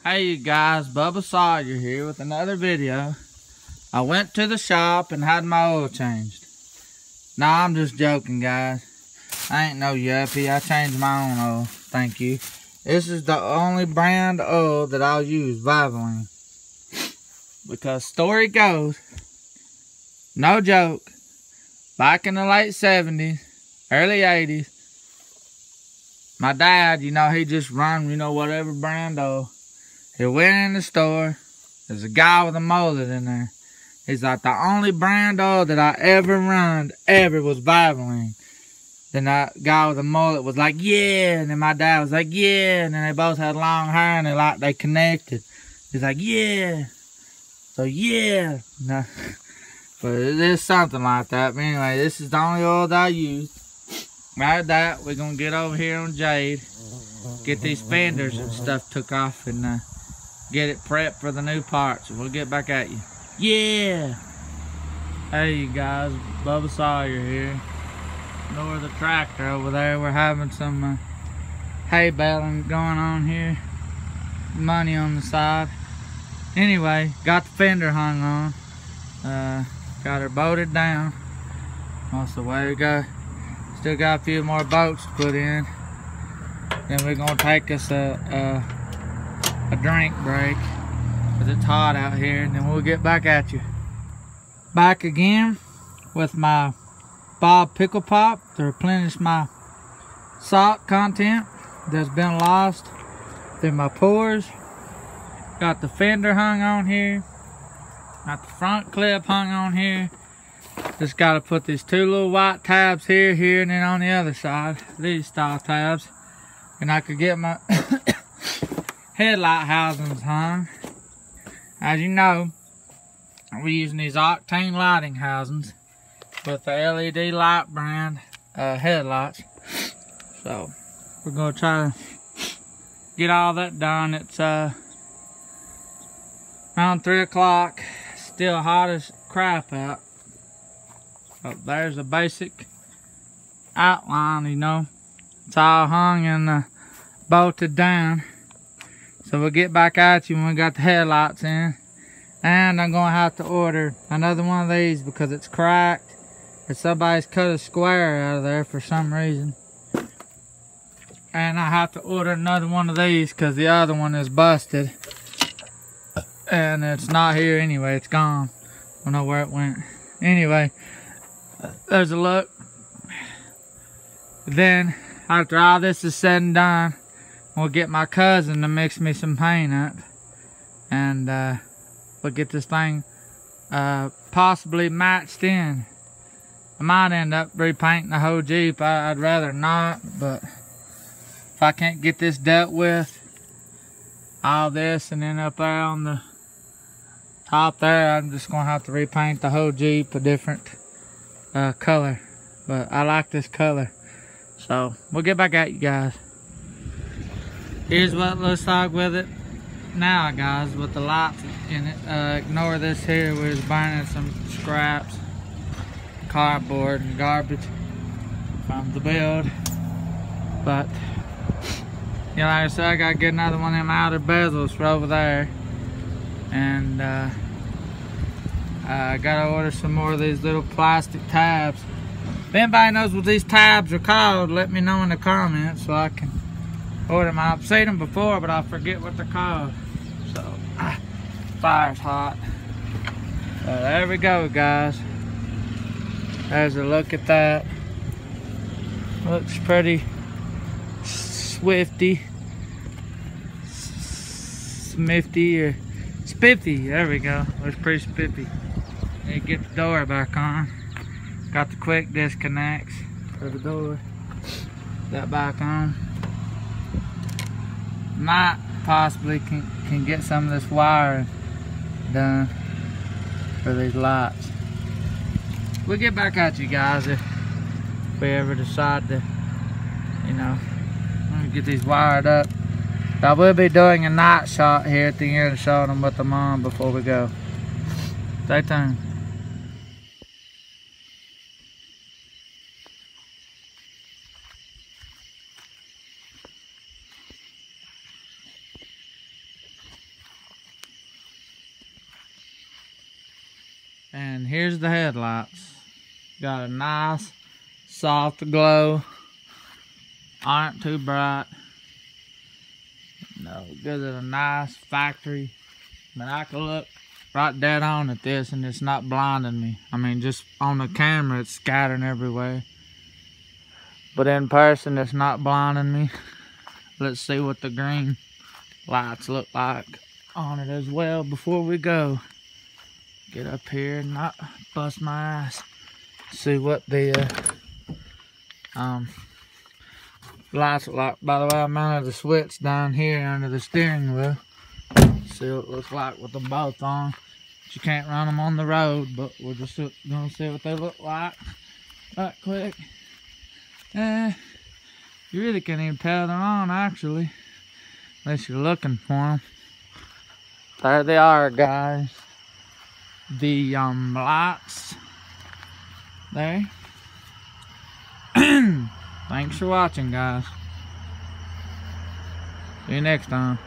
Hey you guys, Bubba Sawyer here with another video. I went to the shop and had my oil changed. Nah, I'm just joking, guys. I ain't no yuppie. I changed my own oil. Thank you. This is the only brand oil that I'll use, Valvoline. Because story goes, no joke, back in the late 70s, early 80s, my dad, he just run, whatever brand oil. He went in the store. There's a guy with a mullet in there. He's like, the only brand oil that I ever run was Valvoline. Then that guy with the mullet was like, yeah. And then my dad was like, yeah. And then they both had long hair and they connected. He's like, yeah. So yeah. No. But it is something like that. But anyway, this is the only oil that I use. After that, we're going to get over here on Jade. Get these fenders and stuff took off and get it prepped for the new parts. We'll get back at you. Yeah! Hey you guys, Bubba Sawyer here. Ignore the tractor over there. We're having some hay baling going on here. Money on the side. Anyway, got the fender hung on. Got her bolted down. That's the way we go. Still got a few more bolts to put in. Then we're gonna take us a drink break because it's hot out here, and then we'll get back at you. Back again with my Bob Pickle Pop to replenish my salt content that's been lost through my pores. Got the fender hung on here. Got the front clip hung on here. Just got to put these two little white tabs here, and then on the other side, these style tabs. And I could get my headlight housings hung. As you know, we're using these octane lighting housings with the LED light brand headlights. So we're gonna try to get all that done. It's around 3 o'clock. Still hot as crap out. So there's a basic outline, It's all hung and bolted down. So we'll get back at you when we got the headlights in. And I'm going to have to order another one of these because it's cracked. And somebody's cut a square out of there for some reason. And I have to order another one of these because the other one is busted. And it's not here anyway. It's gone. I don't know where it went. Anyway, there's a look. Then, after all this is said and done, we'll get my cousin to mix me some paint up. And we'll get this thing possibly matched in. I might end up repainting the whole Jeep. I'd rather not, but if I can't get this dealt with, all this and then up there on the top there, I'm just going to have to repaint the whole Jeep a different color. But I like this color. So, we'll get back at you guys. Here's what it looks like with it now, guys, with the lights in it. Ignore this here. We're just burning some scraps, cardboard, and garbage from the build. But, like I said, I gotta get another one of them outer bezels for over there. And, I gotta order some more of these little plastic tabs. If anybody knows what these tabs are called, let me know in the comments so I can order them. I've seen them before, but I forget what they're called. So, fire's hot. There we go, guys. There's a look at that. Looks pretty swifty. Smifty or spiffy. There we go. Looks pretty spiffy. Need to get the door back on. Got the quick disconnects for the door. That back on. Might possibly can get some of this wiring done for these lights. We'll get back at you guys if we ever decide to, get these wired up. I will be doing a night shot here at the end, showing them what I'm on before we go. Stay tuned. here's the headlights. Got a nice soft glow. Aren't too bright. No, gives it a nice factory. But I can look right dead on at this and it's not blinding me. I mean, just on the camera it's scattering everywhere. But in person it's not blinding me. Let's see what the green lights look like on it as well before we go. Get up here and not bust my ass. See what the lights look like. By the way, I mounted the switch down here under the steering wheel. See what it looks like with them both on. But you can't run them on the road, but we're just gonna see what they look like right quick. You really can't even tell they're on, actually, unless you're looking for them. There they are, guys. The lights there. Thanks for watching, guys. See you next time.